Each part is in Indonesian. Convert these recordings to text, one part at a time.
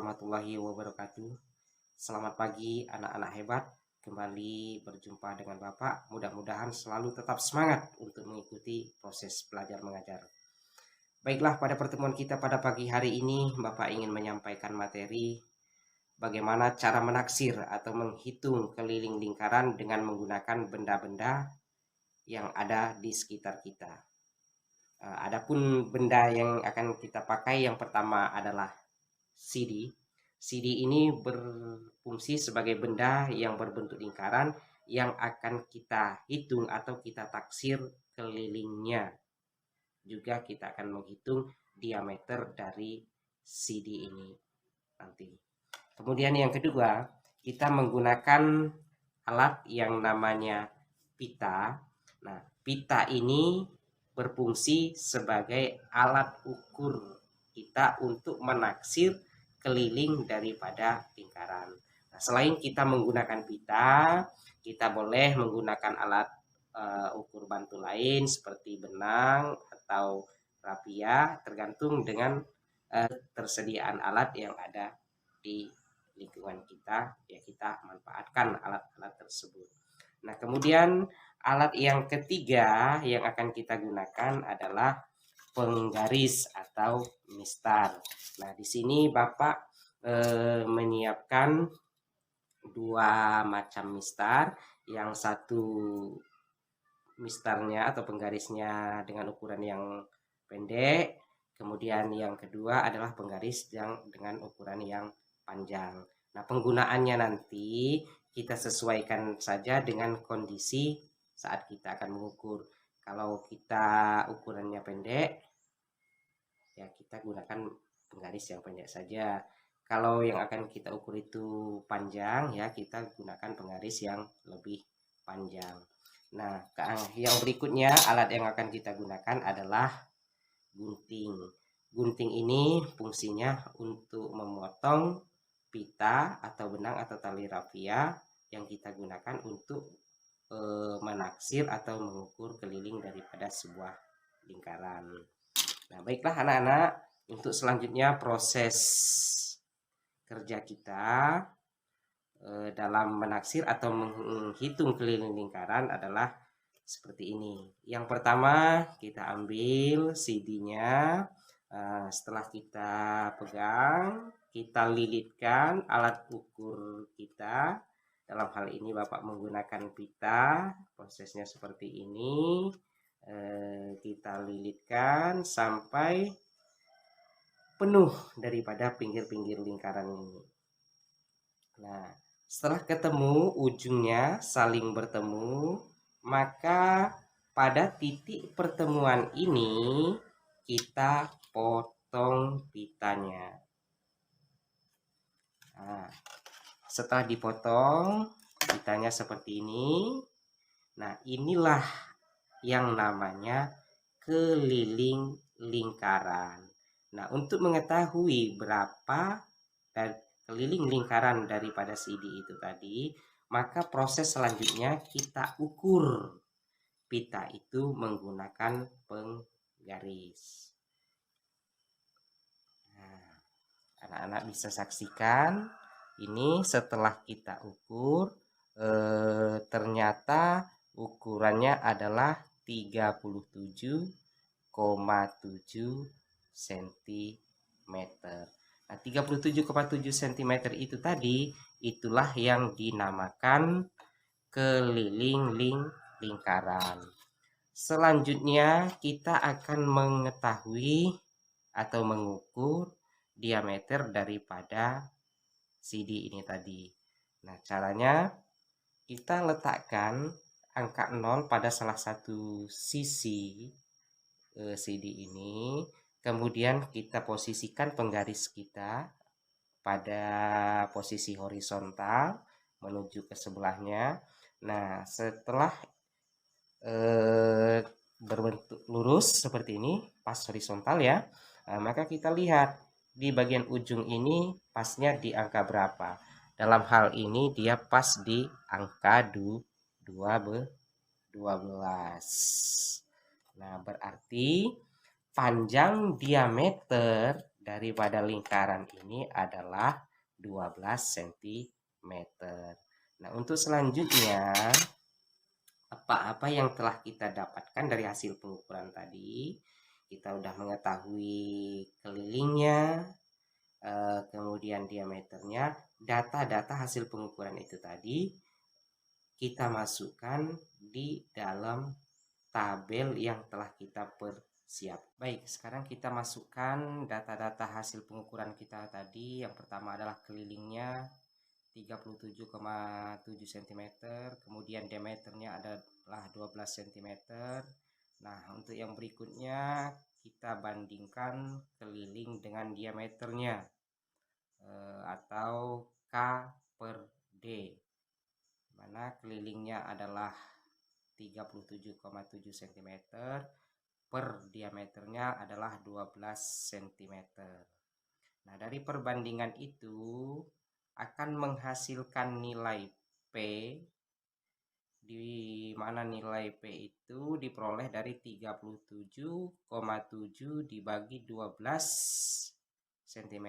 warahmatullahi wabarakatuh. Selamat pagi anak-anak hebat. Kembali berjumpa dengan Bapak. Mudah-mudahan selalu tetap semangat untuk mengikuti proses belajar mengajar. Baiklah, pada pertemuan kita pada pagi hari ini, Bapak ingin menyampaikan materi bagaimana cara menaksir atau menghitung keliling lingkaran dengan menggunakan benda-benda yang ada di sekitar kita. Adapun benda yang akan kita pakai yang pertama adalah CD. CD ini berfungsi sebagai benda yang berbentuk lingkaran yang akan kita hitung atau kita taksir kelilingnya. Juga kita akan menghitung diameter dari CD ini nanti. Kemudian yang kedua, kita menggunakan alat yang namanya pita. Nah, pita ini berfungsi sebagai alat ukur kita untuk menaksir keliling daripada lingkaran. Nah, selain kita menggunakan pita, kita boleh menggunakan alat ukur bantu lain seperti benang atau rapia, tergantung dengan tersediaan alat yang ada di lingkungan kita, ya kita manfaatkan alat-alat tersebut. Nah, kemudian alat yang ketiga yang akan kita gunakan adalah penggaris atau mistar. Nah, di sini Bapak menyiapkan dua macam mistar. Yang satu mistarnya atau penggarisnya dengan ukuran yang pendek. Kemudian yang kedua adalah penggaris yang dengan ukuran yang panjang. Nah, penggunaannya nanti kita sesuaikan saja dengan kondisi saat kita akan mengukur. Kalau kita ukurannya pendek, ya kita gunakan penggaris yang pendek saja. Kalau yang akan kita ukur itu panjang, ya kita gunakan penggaris yang lebih panjang. Nah, yang berikutnya alat yang akan kita gunakan adalah gunting. Gunting ini fungsinya untuk memotong pita atau benang atau tali rafia yang kita gunakan untuk menaksir atau mengukur keliling daripada sebuah lingkaran. Nah, baiklah anak-anak, untuk selanjutnya proses kerja kita dalam menaksir atau menghitung keliling lingkaran adalah seperti ini. Yang pertama kita ambil CD-nya. Setelah kita pegang, kita lilitkan alat ukur kita. Dalam hal ini Bapak menggunakan pita. Prosesnya seperti ini. Kita lilitkan sampai penuh daripada pinggir-pinggir lingkaran ini. Nah, setelah ketemu ujungnya saling bertemu, maka pada titik pertemuan ini kita potong pitanya. Nah, setelah dipotong pitanya seperti ini. Nah, inilah yang namanya keliling lingkaran. Nah, untuk mengetahui berapa keliling lingkaran daripada CD itu tadi, maka proses selanjutnya kita ukur pita itu menggunakan penggaris. Nah, anak-anak bisa saksikan ini setelah kita ukur ternyata ukurannya adalah 37,7 cm. Nah, 37,7 cm itu tadi, itulah yang dinamakan keliling lingkaran. Selanjutnya kita akan mengetahui atau mengukur diameter daripada CD ini tadi. Nah, caranya kita letakkan angka 0 pada salah satu sisi CD ini. Kemudian kita posisikan penggaris kita pada posisi horizontal menuju ke sebelahnya. Nah, setelah berbentuk lurus seperti ini, pas horizontal ya, maka kita lihat di bagian ujung ini pasnya di angka berapa. Dalam hal ini dia pas di angka 12. Nah, berarti panjang diameter daripada lingkaran ini adalah 12 cm. Nah, untuk selanjutnya, apa-apa yang telah kita dapatkan dari hasil pengukuran tadi, kita udah mengetahui kelilingnya, kemudian diameternya, data-data hasil pengukuran itu tadi kita masukkan di dalam tabel yang telah kita persiapkan. Baik, sekarang kita masukkan data-data hasil pengukuran kita tadi. Yang pertama adalah kelilingnya 37,7 cm, kemudian diameternya adalah 12 cm. Nah, untuk yang berikutnya kita bandingkan keliling dengan diameternya, atau K per D, mana kelilingnya adalah 37,7 cm per diameternya adalah 12 cm. Nah, dari perbandingan itu akan menghasilkan nilai P, di mana nilai P itu diperoleh dari 37,7 dibagi 12 cm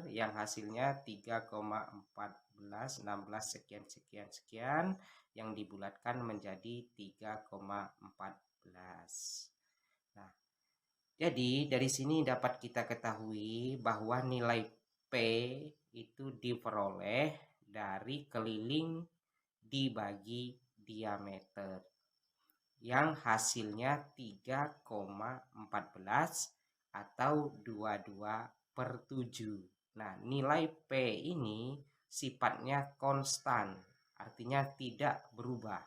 yang hasilnya 3,14, 16 sekian sekian sekian, yang dibulatkan menjadi 3,14. Nah, jadi dari sini dapat kita ketahui bahwa nilai P itu diperoleh dari keliling dibagi diameter yang hasilnya 3,14 atau 22/7. Nah, nilai P ini sifatnya konstan, artinya tidak berubah.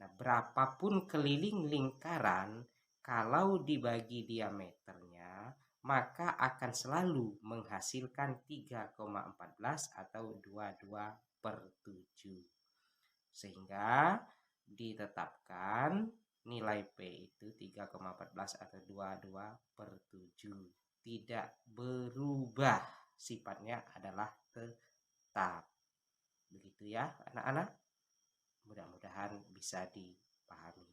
Nah, berapapun keliling lingkaran, kalau dibagi diameternya, maka akan selalu menghasilkan 3,14 atau 22/7. Sehingga ditetapkan nilai P itu 3,14 atau 22/7. Tidak berubah, sifatnya adalah tetap. Begitu ya anak-anak, mudah-mudahan bisa dipahami.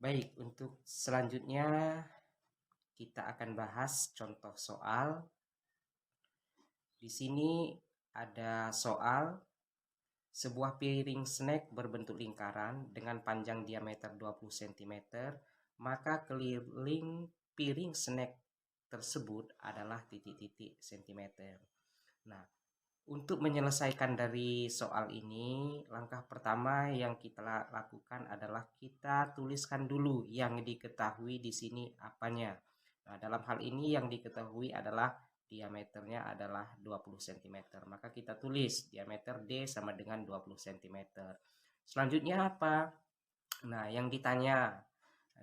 Baik, untuk selanjutnya kita akan bahas contoh soal. Di sini ada soal sebuah piring snack berbentuk lingkaran dengan panjang diameter 20 cm, maka keliling piring snack tersebut adalah titik-titik cm. Nah, untuk menyelesaikan dari soal ini, langkah pertama yang kita lakukan adalah kita tuliskan dulu yang diketahui di sini apanya. Nah, dalam hal ini yang diketahui adalah diameternya adalah 20 cm. Maka kita tulis diameter D sama dengan 20 cm. Selanjutnya apa? Nah, yang ditanya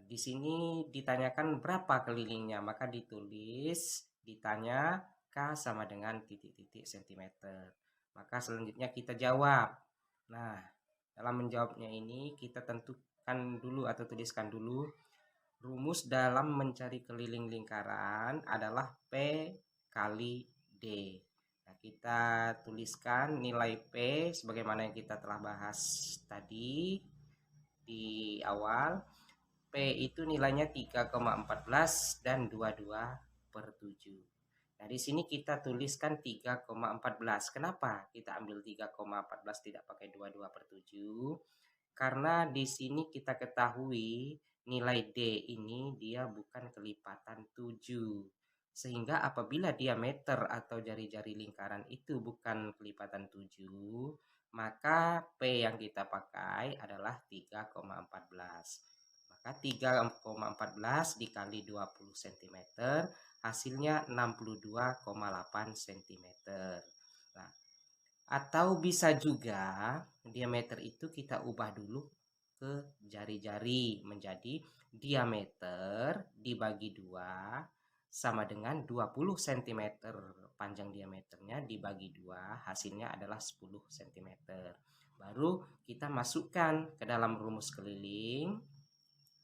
di sini ditanyakan berapa kelilingnya, maka ditulis ditanya K sama dengan titik-titik cm. Maka selanjutnya kita jawab. Nah, dalam menjawabnya ini kita tentukan dulu atau tuliskan dulu rumus dalam mencari keliling lingkaran adalah P kali D. Nah, kita tuliskan nilai P sebagaimana yang kita telah bahas tadi di awal. P itu nilainya 3,14 dan 22/7. Nah, di sini kita tuliskan 3,14. Kenapa kita ambil 3,14 tidak pakai 22/7? Karena di sini kita ketahui nilai D ini dia bukan kelipatan 7. Sehingga apabila diameter atau jari-jari lingkaran itu bukan kelipatan 7, maka P yang kita pakai adalah 3,14. Maka 3,14 dikali 20 cm hasilnya 62,8 cm. Nah, atau bisa juga diameter itu kita ubah dulu ke jari-jari menjadi diameter dibagi 2 sama dengan 20 cm. Panjang diameternya dibagi 2 hasilnya adalah 10 cm. Baru kita masukkan ke dalam rumus keliling.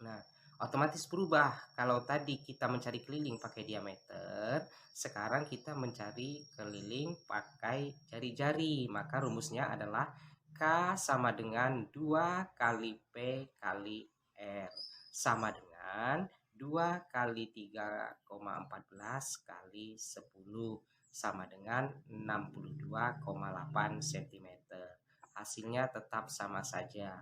Nah, otomatis berubah. Kalau tadi kita mencari keliling pakai diameter, sekarang kita mencari keliling pakai jari-jari. Maka rumusnya adalah K sama dengan 2 kali P kali R sama dengan 2 kali 3,14 kali 10. sama dengan 62,8 cm. Hasilnya tetap sama saja.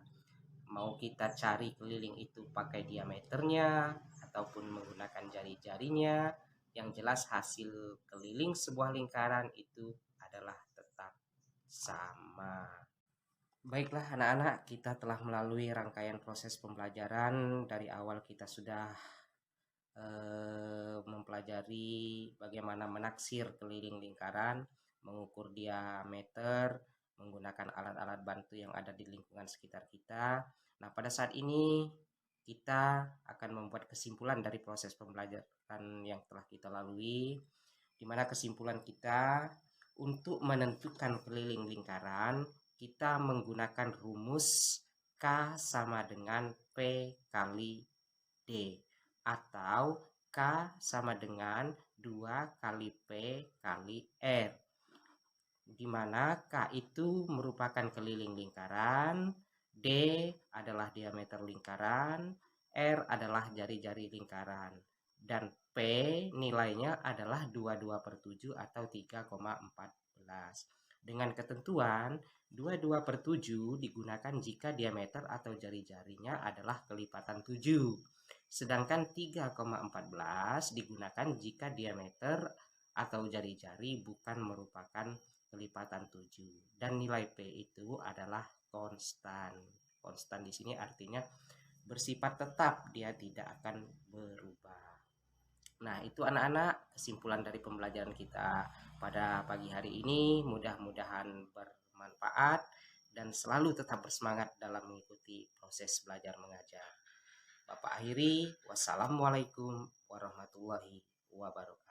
Mau kita cari keliling itu pakai diameternya ataupun menggunakan jari-jarinya, yang jelas hasil keliling sebuah lingkaran itu adalah tetap sama. Baiklah anak-anak, kita telah melalui rangkaian proses pembelajaran. Dari awal kita sudah mempelajari bagaimana menaksir keliling lingkaran, mengukur diameter, menggunakan alat-alat bantu yang ada di lingkungan sekitar kita. Nah, pada saat ini kita akan membuat kesimpulan dari proses pembelajaran yang telah kita lalui, di mana kesimpulan kita untuk menentukan keliling lingkaran, kita menggunakan rumus K sama dengan P kali D, atau K sama dengan 2 kali P kali R, di mana K itu merupakan keliling lingkaran, D adalah diameter lingkaran, R adalah jari-jari lingkaran, dan P nilainya adalah 22/7 atau 3,14. Dengan ketentuan 22/7 digunakan jika diameter atau jari-jarinya adalah kelipatan 7. Sedangkan 3,14 digunakan jika diameter atau jari-jari bukan merupakan kelipatan 7. Dan nilai P itu adalah konstan. Konstan di sini artinya bersifat tetap, dia tidak akan berubah. Nah, itu anak-anak kesimpulan dari pembelajaran kita pada pagi hari ini. Mudah-mudahan bermanfaat dan selalu tetap bersemangat dalam mengikuti proses belajar mengajar. Bapak akhiri, wassalamualaikum warahmatullahi wabarakatuh.